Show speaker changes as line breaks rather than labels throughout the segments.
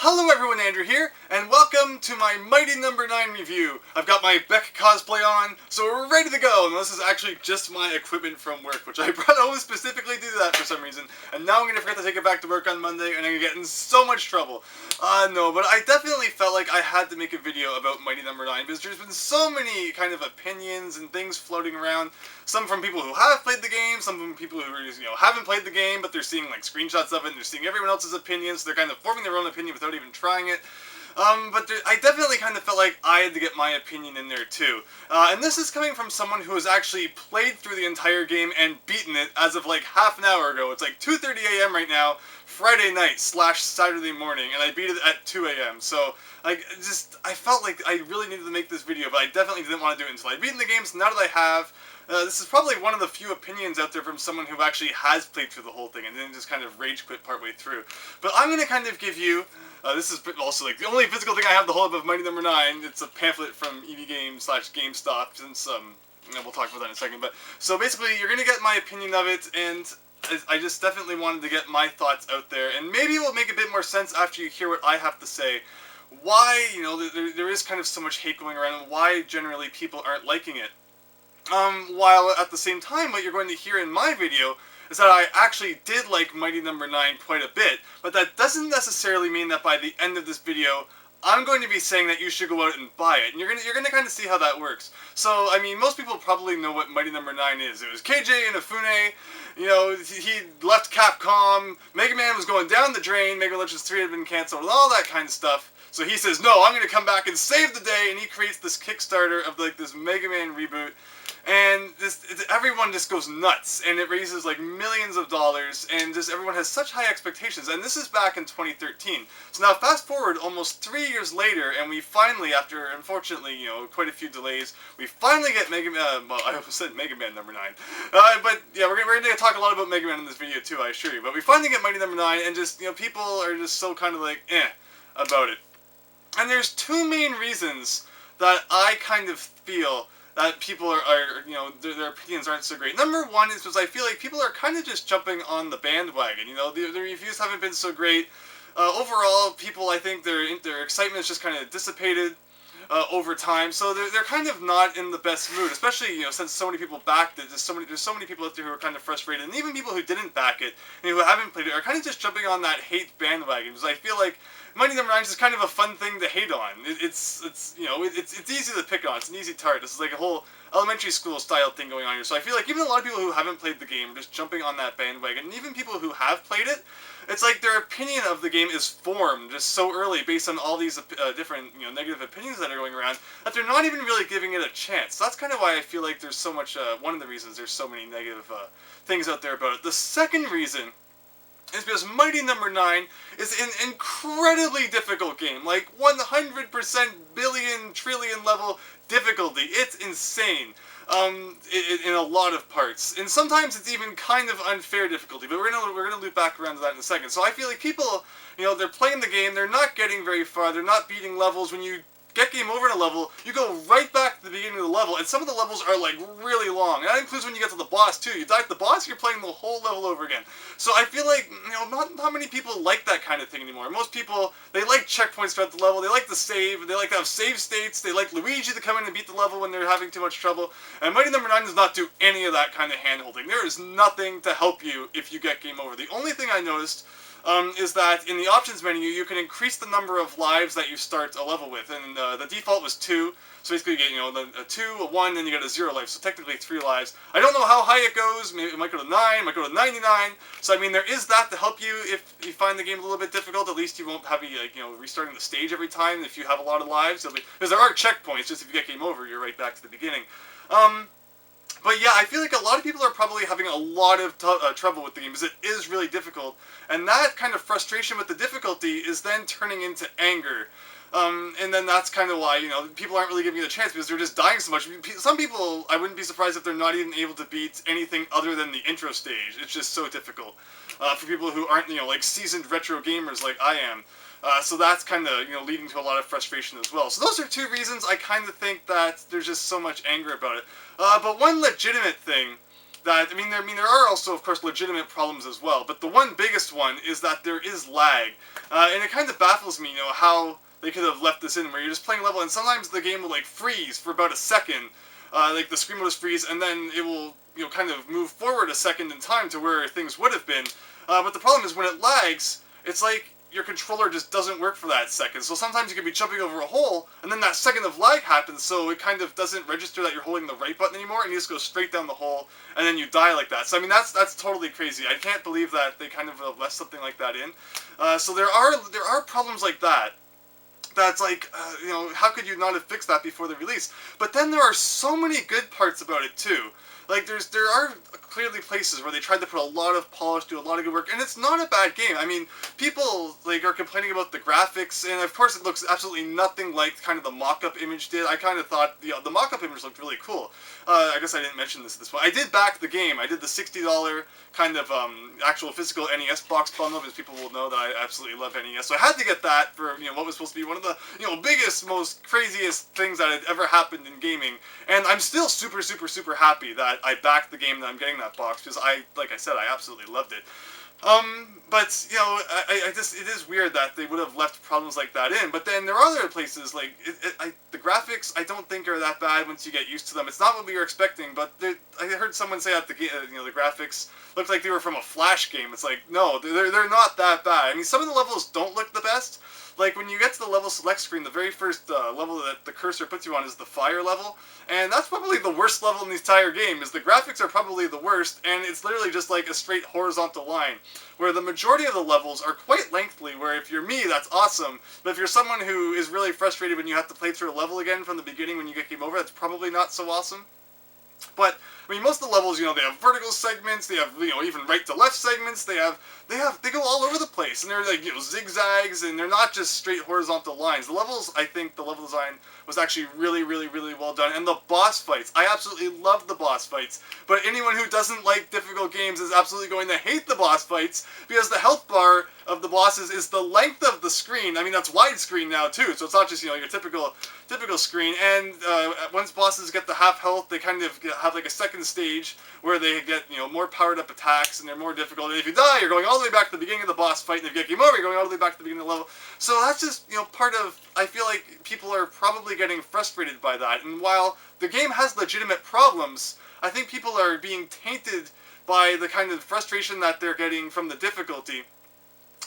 Hello everyone, Andrew here, and welcome to my Mighty Number 9 review. I've got my Beck cosplay on, so we're ready to go, and this is actually just my equipment from work, which I brought home specifically to do that for some reason, and now I'm going to forget to take it back to work on Monday, and I'm going to get in so much trouble. No, but I definitely felt like I had to make a video about Mighty Number 9, because there's been so many kind of opinions and things floating around, some from people who have played the game, some from people who haven't played the game, but they're seeing like screenshots of it, and they're seeing everyone else's opinions, so they're kind of forming their own opinion without even trying it. I definitely kind of felt like I had to get my opinion in there too. And this is coming from someone who has actually played through the entire game and beaten it as of like half an hour ago. It's like 2:30 a.m. right now, Friday night / Saturday morning, and I beat it at 2 a.m. So, I felt like I really needed to make this video, but I definitely didn't want to do it until I'd beaten the game, so now that I have, this is probably one of the few opinions out there from someone who actually has played through the whole thing and didn't just kind of rage quit partway through. But I'm going to kind of give you, this is also like the only physical thing I have to hold up of Mighty Number 9. It's a pamphlet from EV Games / GameStop, since, we'll talk about that in a second. But so basically, you're going to get my opinion of it, and I just definitely wanted to get my thoughts out there. And maybe it will make a bit more sense after you hear what I have to say. Why, there is kind of so much hate going around, and why generally people aren't liking it. While at the same time, what you're going to hear in my video is that I actually did like Mighty Number 9 quite a bit, but that doesn't necessarily mean that by the end of this video, I'm going to be saying that you should go out and buy it, and you're gonna kind of see how that works. So, I mean, most people probably know what Mighty Number 9 is. It was Keiji Inafune, he left Capcom, Mega Man was going down the drain, Mega Man Legends 3 had been cancelled, and all that kind of stuff. So he says, no, I'm gonna come back and save the day, and he creates this Kickstarter of, like, this Mega Man reboot. And everyone just goes nuts, and it raises like millions of dollars, and just everyone has such high expectations. And this is back in 2013. So now fast forward almost 3 years later, and we finally, after unfortunately, quite a few delays, we finally get Mega Man. Well, I almost said Mega Man Number 9, but yeah, we're gonna talk a lot about Mega Man in this video too, I assure you. But we finally get Mighty Number 9, and just people are just so kind of like about it. And there's two main reasons that I kind of feel that people are their opinions aren't so great. Number one is because I feel like people are kind of just jumping on the bandwagon. The reviews haven't been so great. Overall, people, I think their excitement is just kind of dissipated over time. So they're kind of not in the best mood, especially since so many people backed it. There's so many people out there who are kind of frustrated, and even people who didn't back it and who haven't played it are kind of just jumping on that hate bandwagon. Because I feel like Mighty Number 9 is kind of a fun thing to hate on. It's easy to pick on. It's an easy target. This is like a whole elementary school style thing going on here. So I feel like even a lot of people who haven't played the game are just jumping on that bandwagon. And even people who have played it, it's like their opinion of the game is formed just so early based on all these different negative opinions that are going around that they're not even really giving it a chance. So that's kind of why I feel like there's so much, one of the reasons there's so many negative things out there about it. The second reason is because Mighty Number 9 is an incredibly difficult game, like 100% billion trillion level difficulty. It's insane in a lot of parts, and sometimes it's even kind of unfair difficulty. But we're gonna loop back around to that in a second. So I feel like people, they're playing the game, they're not getting very far, they're not beating levels. When you get game over in a level, you go right back to the beginning of the level, and some of the levels are like really long. And that includes when you get to the boss too. You die to the boss, you're playing the whole level over again. So I feel like not many people like that kind of thing anymore. Most people, they like checkpoints throughout the level. They like to save. They like to have save states. They like Luigi to come in and beat the level when they're having too much trouble. And Mighty Number 9 does not do any of that kind of hand-holding. There is nothing to help you if you get game over. The only thing I noticed is that in the options menu, you can increase the number of lives that you start a level with, and the default was 2, so basically you get, a 2, a 1, then you get a 0 life, so technically 3 lives. I don't know how high it goes, maybe it might go to 9, it might go to 99, so I mean, there is that to help you if you find the game a little bit difficult. At least you won't have restarting the stage every time if you have a lot of lives, because there are checkpoints, just if you get game over, you're right back to the beginning. But yeah, I feel like a lot of people are probably having a lot of trouble with the game, because it is really difficult. And that kind of frustration with the difficulty is then turning into anger. And then that's kind of why, people aren't really giving it a chance, because they're just dying so much. Some people, I wouldn't be surprised if they're not even able to beat anything other than the intro stage. It's just so difficult. For people who aren't, like seasoned retro gamers like I am. So that's kind of, leading to a lot of frustration as well. So those are two reasons I kind of think that there's just so much anger about it. But one legitimate thing that, there are also, of course, legitimate problems as well, but the one biggest one is that there is lag. And it kind of baffles me, how they could have left this in, where you're just playing a level, and sometimes the game will, like, freeze for about a second. Like, the screen will just freeze, and then it will, kind of move forward a second in time to where things would have been. But the problem is, when it lags, it's like your controller just doesn't work for that second. So sometimes you could be jumping over a hole, and then that second of lag happens, so it kind of doesn't register that you're holding the right button anymore, and you just go straight down the hole, and then you die like that. So, that's totally crazy. I can't believe that they kind of left something like that in. So there are problems like that. That's like, how could you not have fixed that before the release? But then there are so many good parts about it, too. Like, there are clearly places where they tried to put a lot of polish, do a lot of good work, and it's not a bad game. People, like, are complaining about the graphics, and of course it looks absolutely nothing like kind of the mock-up image did. I kind of thought, the mock-up image looked really cool. I guess I didn't mention this at this point. I did back the game. I did the $60 kind of actual physical NES box bundle, because people will know that I absolutely love NES. So I had to get that for, what was supposed to be one of the, biggest, most craziest things that had ever happened in gaming. And I'm still super, super, super happy that I backed the game, that I'm getting that box, because like I said, I absolutely loved it. But, it is weird that they would have left problems like that in, but then there are other places, like, the graphics, I don't think are that bad once you get used to them. It's not what we were expecting, but I heard someone say that the graphics looked like they were from a Flash game. It's like, no, they're not that bad. Some of the levels don't look the best. Like, when you get to the level select screen, the very first level that the cursor puts you on is the fire level, and that's probably the worst level in the entire game, is the graphics are probably the worst, and it's literally just like a straight horizontal line, where the majority of the levels are quite lengthy, where if you're me, that's awesome, but if you're someone who is really frustrated when you have to play through a level again from the beginning when you get game over, that's probably not so awesome. But, most of the levels, they have vertical segments, they have, even right to left segments, they go all over the place, and they're like, zigzags, and they're not just straight horizontal lines. The levels, I think the level design was actually really, really, really well done, and the boss fights, I absolutely love the boss fights, but anyone who doesn't like difficult games is absolutely going to hate the boss fights, because the health bar of the bosses is the length of the screen. That's widescreen now, too, so it's not just, your typical screen, and once bosses get the half health, they kind of have like a second stage where they get, more powered up attacks, and they're more difficult, and if you die, you're going all the way back to the beginning of the boss fight, and if you get game over, you're going all the way back to the beginning of the level. So that's just, part of, I feel like people are probably getting frustrated by that, and while the game has legitimate problems, I think people are being tainted by the kind of frustration that they're getting from the difficulty.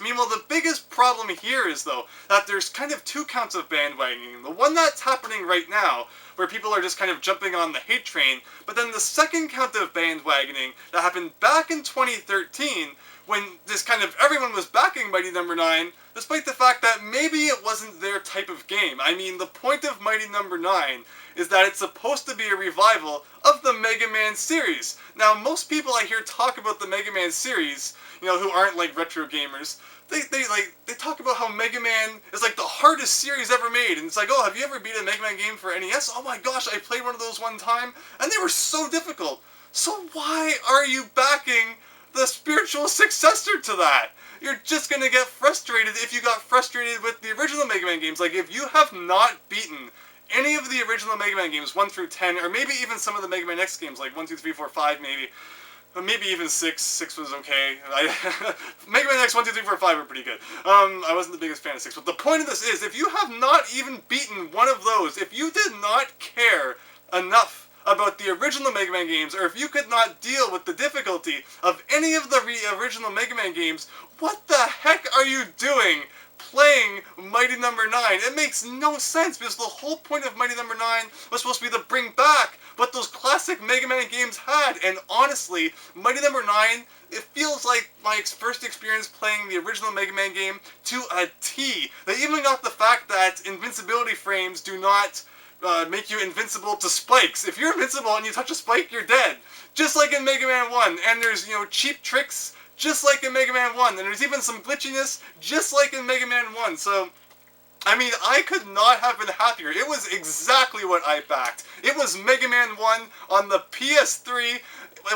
Meanwhile, the biggest problem here is, though, that there's kind of two counts of bandwagoning. The one that's happening right now, where people are just kind of jumping on the hate train, but then the second count of bandwagoning that happened back in 2013, when this kind of everyone was backing Mighty Number 9, despite the fact that maybe it wasn't their type of game. The point of Mighty Number 9 is that it's supposed to be a revival of the Mega Man series. Now, most people I hear talk about the Mega Man series, who aren't like retro gamers, they talk about how Mega Man is like the hardest series ever made, and it's like, oh, have you ever beat a Mega Man game for NES? Oh my gosh, I played one of those one time, and they were so difficult. So why are you backing the spiritual successor to that? You're just gonna get frustrated if you got frustrated with the original Mega Man games. Like, if you have not beaten any of the original Mega Man games, 1 through 10, or maybe even some of the Mega Man X games, like 1, 2, 3, 4, 5, maybe even 6. 6 was okay. Mega Man X 1, 2, 3, 4, 5 are pretty good. I wasn't the biggest fan of 6, but the point of this is, if you have not even beaten one of those, if you did not care enough about the original Mega Man games, or if you could not deal with the difficulty of any of the original Mega Man games, what the heck are you doing playing Mighty Number 9? It makes no sense, because the whole point of Mighty Number 9 was supposed to be to bring back what those classic Mega Man games had, and honestly, Mighty Number 9, it feels like my first experience playing the original Mega Man game to a T. They even got the fact that invincibility frames do not make you invincible to spikes. If you're invincible and you touch a spike, you're dead. Just like in Mega Man 1. And there's, cheap tricks, just like in Mega Man 1. And there's even some glitchiness, just like in Mega Man 1. So, I could not have been happier. It was exactly what I backed. It was Mega Man 1 on the PS3,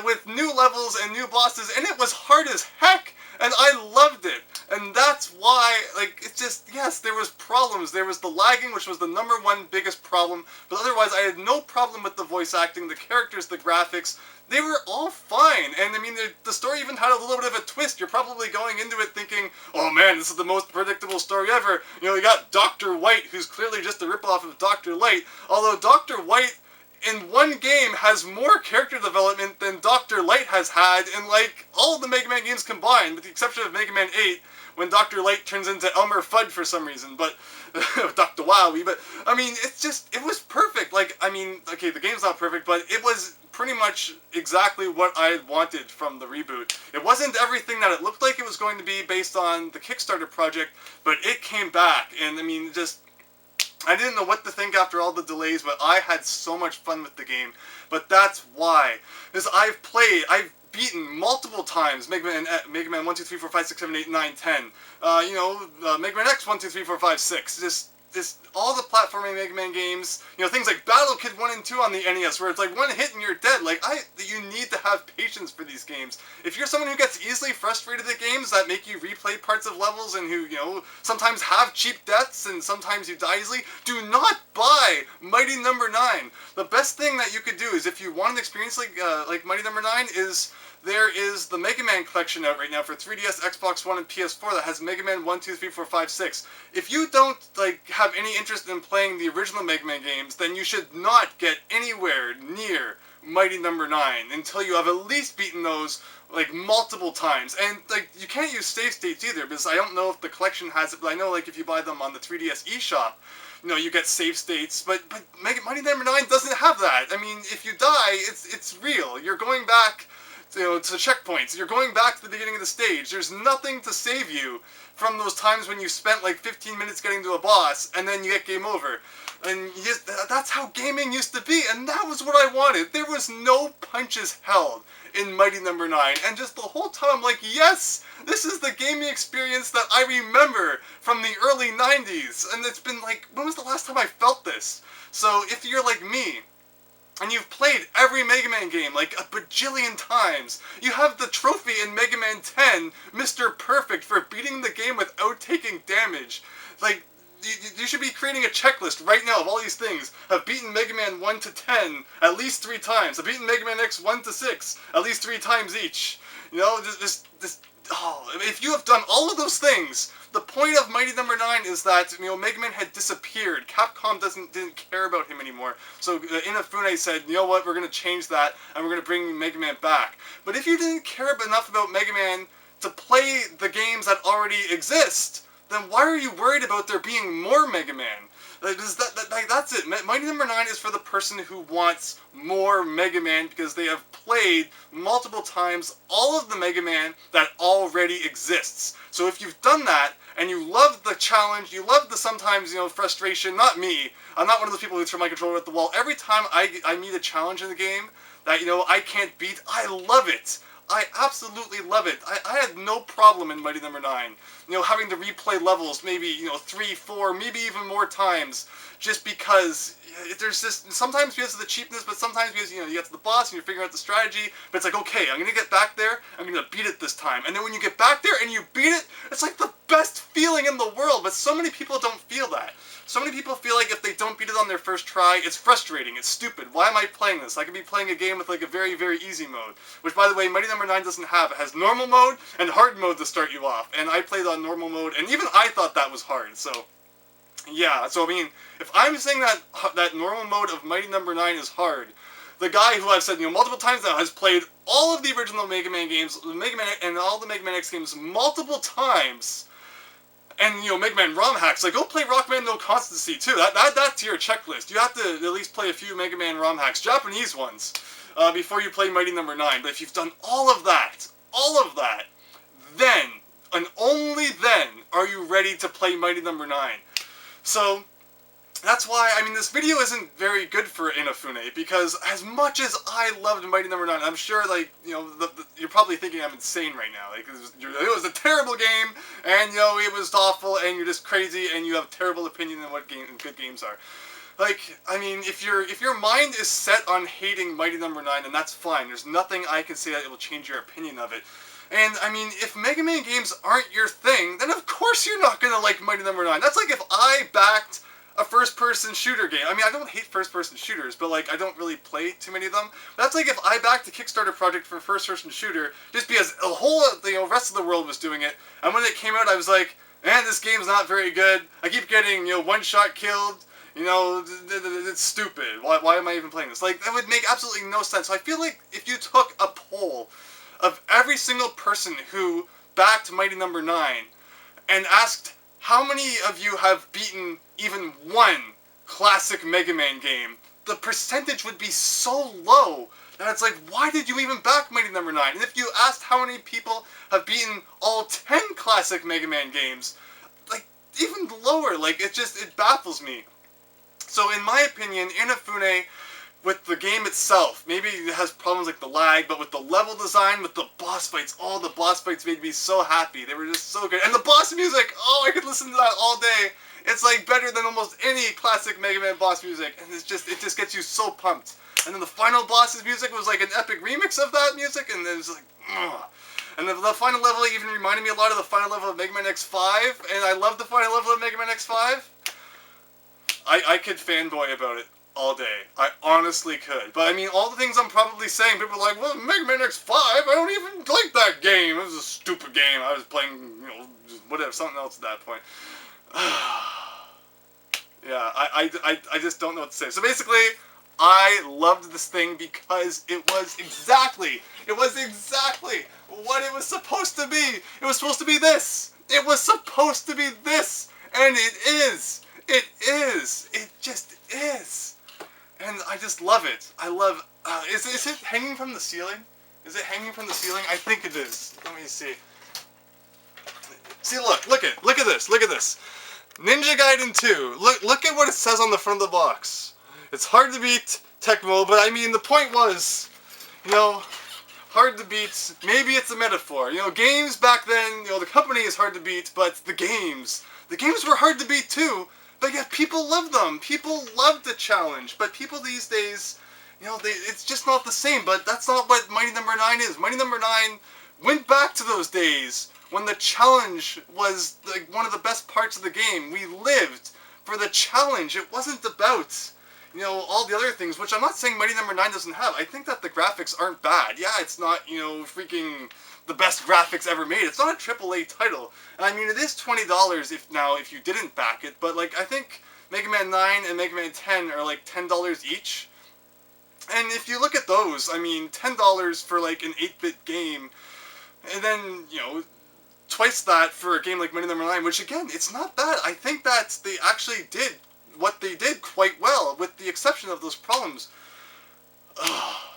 with new levels and new bosses, and it was hard as heck, and I loved it. And that's why, like, it's just, yes, there was problems. There was the lagging, which was the #1 biggest problem, but otherwise I had no problem with the voice acting, the characters, the graphics. They were all fine, and I mean, the story even had a little bit of a twist. You're probably going into it thinking, oh man, this is the most predictable story ever. You know, you got Dr. White, who's clearly just a ripoff of Dr. Light, although Dr. White in one game has more character development than Dr. Light has had in, like, all of the Mega Man games combined, with the exception of Mega Man 8, when Dr. Light turns into Elmer Fudd for some reason, but, Dr. Wowie, but, I mean, it's just, it was perfect. Like, I mean, okay, the game's not perfect, but it was pretty much exactly what I wanted from the reboot. It wasn't everything that it looked like it was going to be based on the Kickstarter project, but it came back, and I mean, just, I didn't know what to think after all the delays, but I had so much fun with the game. But that's why. Because I've beaten multiple times Mega Man 1, 2, 3, 4, 5, 6, 7, 8, 9, 10. Mega Man X 1, 2, 3, 4, 5, 6. Just all the platforming Mega Man games, you know, things like Battle Kid 1 and 2 on the NES, where it's like one hit and you're dead. Like, you need to have patience for these games. If you're someone who gets easily frustrated at games that make you replay parts of levels and who, you know, sometimes have cheap deaths and sometimes you die easily, do not buy Mighty No. 9. The best thing that you could do is, if you want an experience like Mighty No. 9, is there is the Mega Man collection out right now for 3DS, Xbox One, and PS4 that has Mega Man 1, 2, 3, 4, 5, 6. If you don't, like, have any interest in playing the original Mega Man games, then you should not get anywhere near Mighty No. 9 until you have at least beaten those, like, multiple times. And, like, you can't use save states either, because I don't know if the collection has it, but I know, like, if you buy them on the 3DS eShop, you know, you get save states, but Mighty No. 9 doesn't have that. I mean, if you die, it's real. You're going back, you know, to checkpoints. You're going back to the beginning of the stage. There's nothing to save you from those times when you spent like 15 minutes getting to a boss and then you get game over. And that's how gaming used to be, and that was what I wanted. There was no punches held in Mighty No. 9, and just the whole time I'm like, yes, this is the gaming experience that I remember from the early 90s. And it's been like, when was the last time I felt this? So if you're like me, and you've played every Mega Man game like a bajillion times, you have the trophy in Mega Man 10, Mr. Perfect, for beating the game without taking damage. Like, you should be creating a checklist right now of all these things. I've beaten Mega Man 1 to 10 at least 3 times. I've beaten Mega Man X 1 to 6 at least 3 times each. You know, if you have done all of those things, the point of Mighty No. 9 is that, you know, Mega Man had disappeared. Capcom didn't care about him anymore. So Inafune said, you know what, we're going to change that, and we're going to bring Mega Man back. But if you didn't care enough about Mega Man to play the games that already exist, then why are you worried about there being more Mega Man? That's it. Mighty No. 9 is for the person who wants more Mega Man because they have played multiple times all of the Mega Man that already exists. So if you've done that, and you love the challenge, you love the sometimes, you know, frustration, not me, I'm not one of those people who throw my controller at the wall. Every time I meet a challenge in the game that, you know, I can't beat, I love it. I absolutely love it. I had no problem in Mighty No. 9. You know, having to replay levels maybe, you know, 3, 4, maybe even more times, just because there's just, sometimes because of the cheapness, but sometimes because, you know, you get to the boss and you're figuring out the strategy, but it's like, okay, I'm gonna get back there, I'm gonna beat it this time. And then when you get back there and you beat it, it's like the best feeling in the world, but so many people don't feel that. So many people feel like if they don't beat it on their first try, it's frustrating, it's stupid. Why am I playing this? I could be playing a game with like a very, very easy mode. Which, by the way, Mighty No. 9 doesn't have. It has normal mode and hard mode to start you off. And I played on normal mode, and even I thought that was hard, so... yeah, so I mean, if I'm saying that normal mode of Mighty No. 9 is hard, the guy who I've said, you know, multiple times now has played all of the original Mega Man games, Mega Man and all the Mega Man X games multiple times, and, you know, Mega Man ROM hacks, like, go play Rockman No Constancy, too. That's your checklist. You have to at least play a few Mega Man ROM hacks, Japanese ones, before you play Mighty No. 9. But if you've done all of that, then, and only then, are you ready to play Mighty No. 9. So, that's why, I mean, this video isn't very good for Inafune, because as much as I loved Mighty No. 9, I'm sure, like, you know, you're probably thinking I'm insane right now. Like, it was a terrible game, and, you know, it was awful, and you're just crazy, and you have terrible opinion on what good games are. Like, I mean, if your mind is set on hating Mighty Number 9, then that's fine. There's nothing I can say that will change your opinion of it. And, I mean, if Mega Man games aren't your thing, then of course you're not gonna like Mighty Number 9. That's like if I backed a first-person shooter game. I mean, I don't hate first-person shooters, but, like, I don't really play too many of them. That's like if I backed a Kickstarter project for a first-person shooter, just because the whole, rest of the world was doing it, and when it came out, I was like, man, this game's not very good. I keep getting, one-shot killed. It's stupid. Why am I even playing this? Like, that would make absolutely no sense. So I feel like if you took a poll of every single person who backed Mighty Number 9 and asked how many of you have beaten even one classic Mega Man game, the percentage would be so low that it's like, why did you even back Mighty Number 9? And if you asked how many people have beaten all 10 classic Mega Man games, like, even lower. Like, it baffles me. So in my opinion, Inafune, with the game itself, maybe it has problems like the lag, but with the level design, with the boss fights, all the boss fights made me so happy. They were just so good. And the boss music, oh, I could listen to that all day. It's like better than almost any classic Mega Man boss music, and it just gets you so pumped. And then the final boss's music was like an epic remix of that music, and it was like, ugh. And the final level even reminded me a lot of the final level of Mega Man X5, and I love the final level of Mega Man X5. I could fanboy about it all day. I honestly could. But I mean, all the things I'm probably saying, people are like, well, Mega Man X5, I don't even like that game. It was a stupid game. I was playing, whatever, something else at that point. Yeah, I just don't know what to say. So basically, I loved this thing because it was exactly what it was supposed to be. It was supposed to be this. It was supposed to be this. And it is. It is. It just is. And I just love it. I love... is it hanging from the ceiling? Is it hanging from the ceiling? I think it is. Let me see. See, look at this. Look at this. Ninja Gaiden 2. Look at what it says on the front of the box. It's hard to beat Tecmo, but I mean, the point was, hard to beat. Maybe it's a metaphor. Games back then, the company is hard to beat, but the games were hard to beat too. But yet people love them. People love the challenge. But people these days, it's just not the same. But that's not what Mighty Number 9 is. Mighty Number 9 went back to those days when the challenge was like one of the best parts of the game. We lived for the challenge. It wasn't about, all the other things, which I'm not saying Mighty Number 9 doesn't have. I think that the graphics aren't bad. Yeah, it's not, freaking the best graphics ever made. It's not a AAA title. And I mean, it is $20 if you didn't back it, but like, I think Mega Man 9 and Mega Man 10 are like $10 each. And if you look at those, I mean, $10 for like an 8-bit game, and then, twice that for a game like Mighty Number 9, which again, it's not bad. I think that they actually did what they did quite well, with the exception of those problems.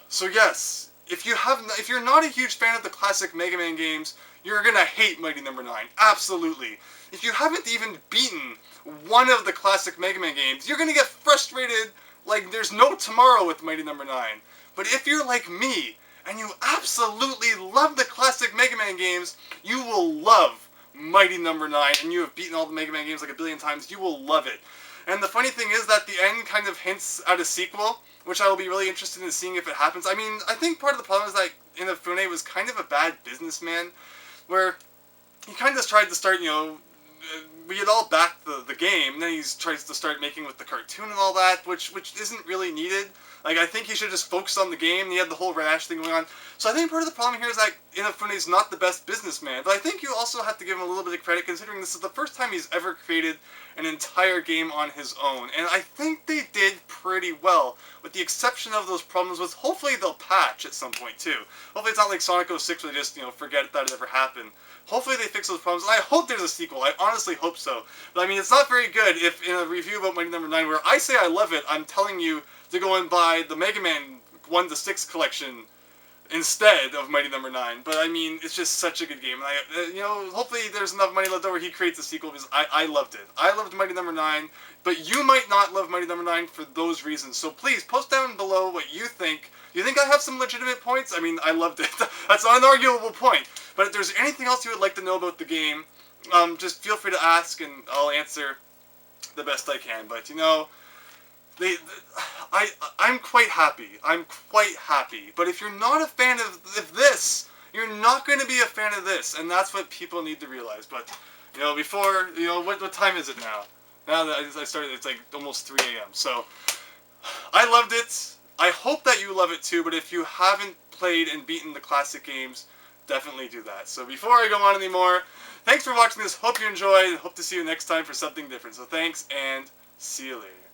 So yes, if you're not a huge fan of the classic Mega Man games, you're gonna hate Mighty Number 9. Absolutely. If you haven't even beaten one of the classic Mega Man games, you're gonna get frustrated like there's no tomorrow with Mighty Number 9. But if you're like me, and you absolutely love the classic Mega Man games, you will love Mighty Number 9, and you have beaten all the Mega Man games like a billion times, you will love it. And the funny thing is that the end kind of hints at a sequel, which I will be really interested in seeing if it happens. I mean, I think part of the problem is that Inafune was kind of a bad businessman, where he kind of just tried to start, we had all backed the game, and then he tries to start making with the cartoon and all that, which isn't really needed. Like, I think he should just focus on the game, and he had the whole rash thing going on. So I think part of the problem here is that Inafune's not the best businessman, but I think you also have to give him a little bit of credit, considering this is the first time he's ever created an entire game on his own. And I think they did pretty well, with the exception of those problems, which hopefully they'll patch at some point too. Hopefully it's not like Sonic 06 where they just, forget that it ever happened. Hopefully they fix those problems, and I hope there's a sequel. I honestly hope so. But I mean, it's not very good if in a review about Mighty Number 9, where I say I love it, I'm telling you to go and buy the Mega Man 1 to 6 collection instead of Mighty Number 9. But I mean, it's just such a good game. And hopefully there's enough money left over, he creates a sequel, because I loved it. I loved Mighty Number 9, but you might not love Mighty Number 9 for those reasons. So please, post down below what you think. Do you think I have some legitimate points? I mean, I loved it. That's not an arguable point. But if there's anything else you would like to know about the game, just feel free to ask, and I'll answer the best I can. But, I'm quite happy. I'm quite happy. But if you're not a fan of this, you're not going to be a fan of this, and that's what people need to realize. But you know, before what time is it now? Now that I started, it's like almost 3 a.m. So I loved it. I hope that you love it too. But if you haven't played and beaten the classic games, definitely do that. So before I go on anymore, thanks for watching this. Hope you enjoyed. Hope to see you next time for something different. So thanks and see you later.